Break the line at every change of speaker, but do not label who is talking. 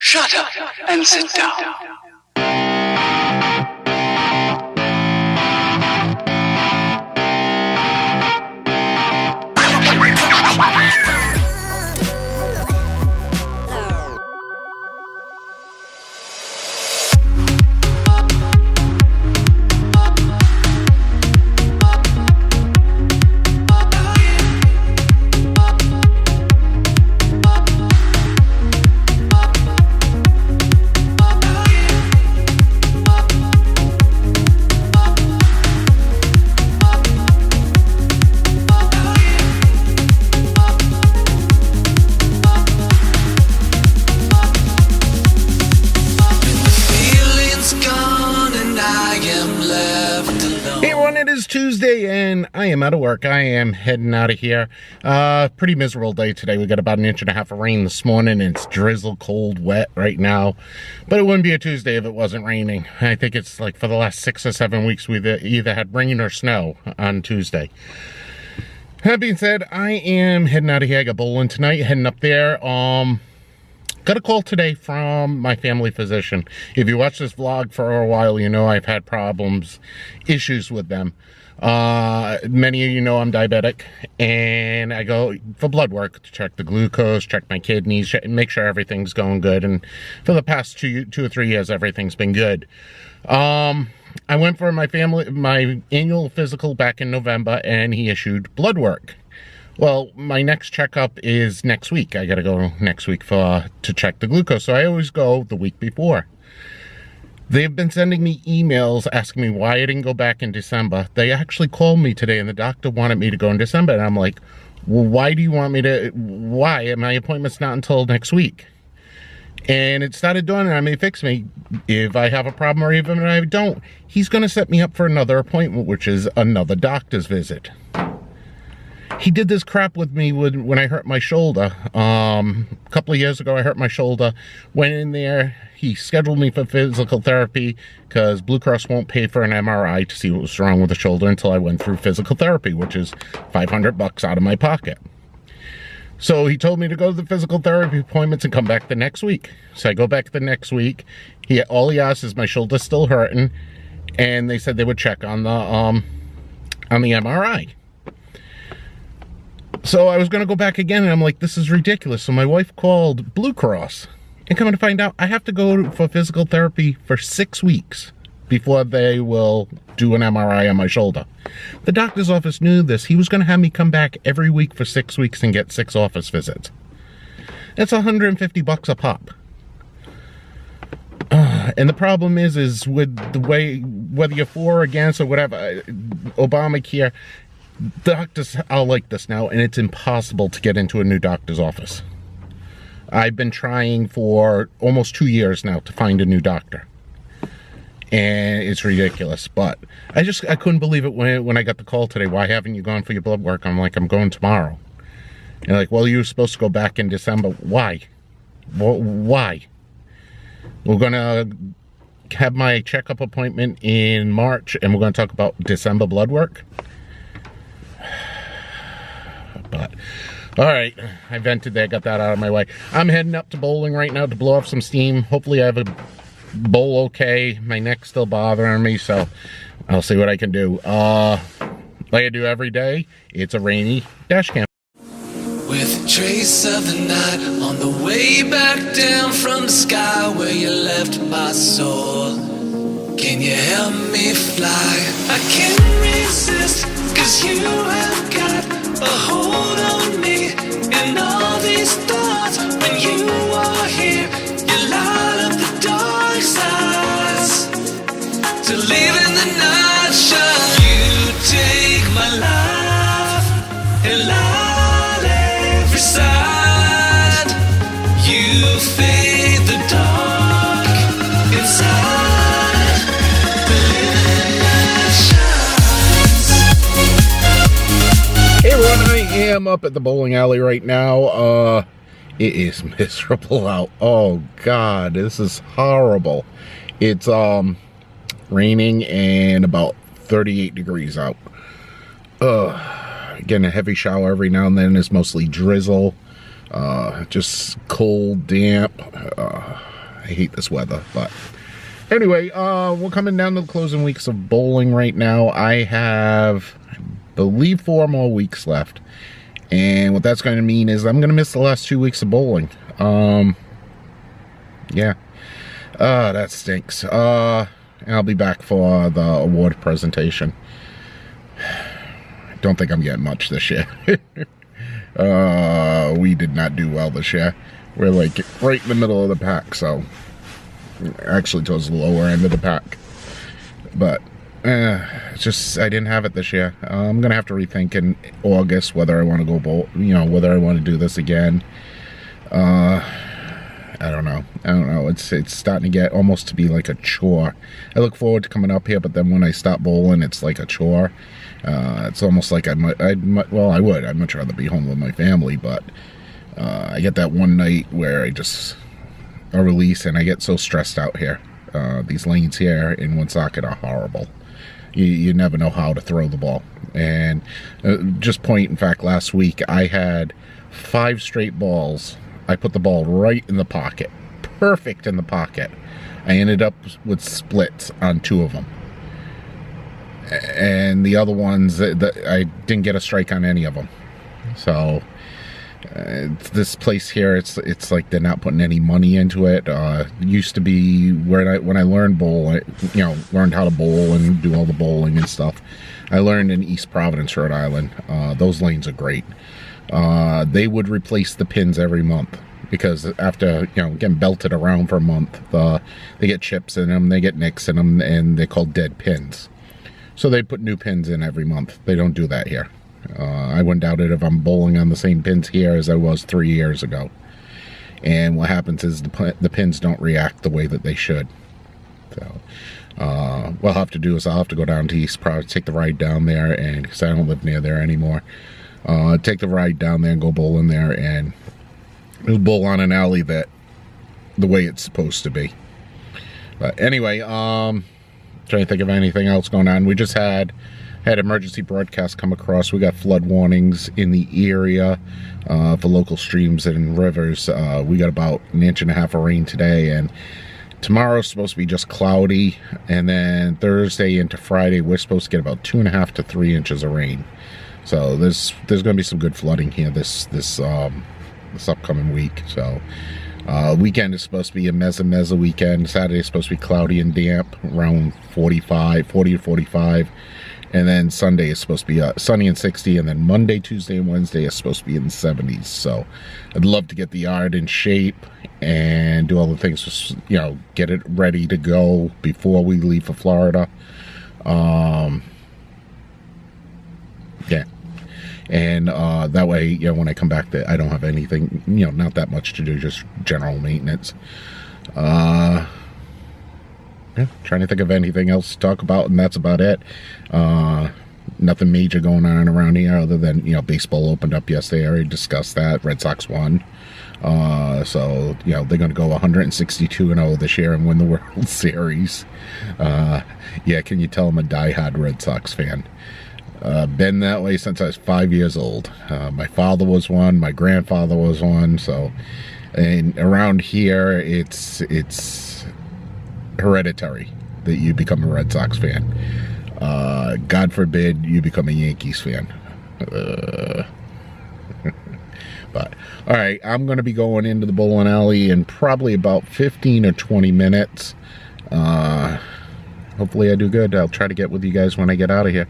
Shut up and sit down.
Tuesday and I am out of work. I am heading out of here. Pretty miserable day today. We got about 1.5 inches of rain this morning and it's drizzle, cold, wet right now. But it wouldn't be a Tuesday if it wasn't raining. I think it's like for the last 6 or 7 weeks we've either had rain or snow on Tuesday. That being said, I am heading out of here. I got bowling tonight, heading up there. Got a call today from my family physician. If you watch this vlog for a while, you know I've had issues with them. Many of you know I'm diabetic, and I go for blood work to check the glucose, check my kidneys, make sure everything's going good. And for the past two or 3 years, everything's been good. I went for my annual physical back in November, and he issued blood work. Well, my next checkup is next week. I gotta go next week to check the glucose. So I always go the week before. They've been sending me emails asking me why I didn't go back in December. They actually called me today and the doctor wanted me to go in December. And I'm like, well, why do you want me to, why? My appointment's not until next week. And it started dawning on me, fix me. If I have a problem or even if I don't, he's gonna set me up for another appointment, which is another doctor's visit. He did this crap with me when I hurt my shoulder. A couple of years ago, I hurt my shoulder. Went in there. He scheduled me for physical therapy because Blue Cross won't pay for an MRI to see what was wrong with the shoulder until I went through physical therapy, which is $500 out of my pocket. So he told me to go to the physical therapy appointments and come back the next week. So I go back the next week. All he asked is my shoulder's still hurting, and they said they would check on the MRI. So I was going to go back again, and I'm like, this is ridiculous. So my wife called Blue Cross, and coming to find out, I have to go for physical therapy for 6 weeks before they will do an MRI on my shoulder. The doctor's office knew this. He was going to have me come back every week for 6 weeks and get 6 office visits. That's $150 a pop. And the problem is with the way, whether you're for or against or whatever, Obamacare, doctors are like this now, and it's impossible to get into a new doctor's office. I've been trying for almost 2 years now to find a new doctor, and it's ridiculous. But I couldn't believe it when I got the call today. Why haven't you gone for your blood work? I'm like, I'm going tomorrow. And like, well, you were supposed to go back in December. Why? Why? We're gonna have my checkup appointment in March, and we're gonna talk about December blood work. But all right, I vented there, got that out of my way. I'm heading up to bowling right now to blow off some steam. Hopefully I have a bowl okay. My neck's still bothering me, so I'll see what I can do. Like I do every day, it's a rainy dash cam.
With a trace of the night on the way back down from the sky where you left my soul. Can you help me fly? I can't resist, 'cause you have got a hold on me. And all these thoughts, when you are here, you light up the dark sides. To live in the night shine. You take my life and light every side. You fade the dark inside. Live in the night shines.
Hey everyone, I am up at the bowling alley right now. It is miserable out. Oh God, this is horrible. It's raining and about 38 degrees out. Getting a heavy shower every now and then. It's mostly drizzle. Just cold, damp. I hate this weather, but anyway, we're coming down to the closing weeks of bowling right now. I have, I believe, 4 more weeks left. And what that's going to mean is I'm going to miss the last 2 weeks of bowling. Yeah. That stinks. I'll be back for the award presentation. Don't think I'm getting much this year. We did not do well this year. We're like right in the middle of the pack, so actually towards the lower end of the pack. But it's just I didn't have it this year. I'm gonna have to rethink in August whether I want to go bowl. Whether I want to do this again. I don't know. It's starting to get almost to be like a chore. I look forward to coming up here, but then when I stop bowling, it's like a chore. It's almost like I'd much rather be home with my family, but I get that one night where I just a release and I get so stressed out here. These lanes here in Woonsocket are horrible. You never know how to throw the ball. And in fact, last week I had 5 straight balls. I put the ball right in the pocket. Perfect in the pocket. I ended up with splits on 2 of them. And the other ones, I didn't get a strike on any of them. So, this place here, it's like they're not putting any money into it. Used to be when I learned learned how to bowl and do all the bowling and stuff. I learned in East Providence, Rhode Island. Those lanes are great. They would replace the pins every month because after getting belted around for a month, they get chips in them, they get nicks in them, and they're called dead pins. So they put new pins in every month. They don't do that here. I wouldn't doubt it if I'm bowling on the same pins here as I was 3 years ago. And what happens is the pins don't react the way that they should. So what I'll have to do is I'll have to go down to East Providence, take the ride down there, and because I don't live near there anymore. Take the ride down there and go bowl in there and bowl on an alley that the way it's supposed to be. But anyway, trying to think of anything else going on. We just had emergency broadcast come across. We got flood warnings in the area for local streams and rivers. We got about 1.5 inches of rain today, and tomorrow's supposed to be just cloudy, and then Thursday into Friday we're supposed to get about 2.5 to 3 inches of rain. So there's going to be some good flooding here this upcoming week. So weekend is supposed to be a mezza weekend. Saturday is supposed to be cloudy and damp, around 40 to 45. And then Sunday is supposed to be sunny and 60. And then Monday, Tuesday, and Wednesday is supposed to be in the 70s. So I'd love to get the yard in shape and do all the things, get it ready to go before we leave for Florida. Yeah. And that way, when I come back, I don't have anything, not that much to do, just general maintenance. Yeah, trying to think of anything else to talk about, and that's about it. Nothing major going on around here other than, baseball opened up yesterday. I already discussed that. Red Sox won. So, they're going to go 162-0 this year and win the World Series. Yeah, can you tell I'm a diehard Red Sox fan? Been that way since I was 5 years old. My father was one, my grandfather was one, so, and around here it's hereditary that you become a Red Sox fan. God forbid you become a Yankees fan. But all right, I'm going to be going into the bowling alley in probably about 15 or 20 minutes. Hopefully I do good. I'll try to get with you guys when I get out of here.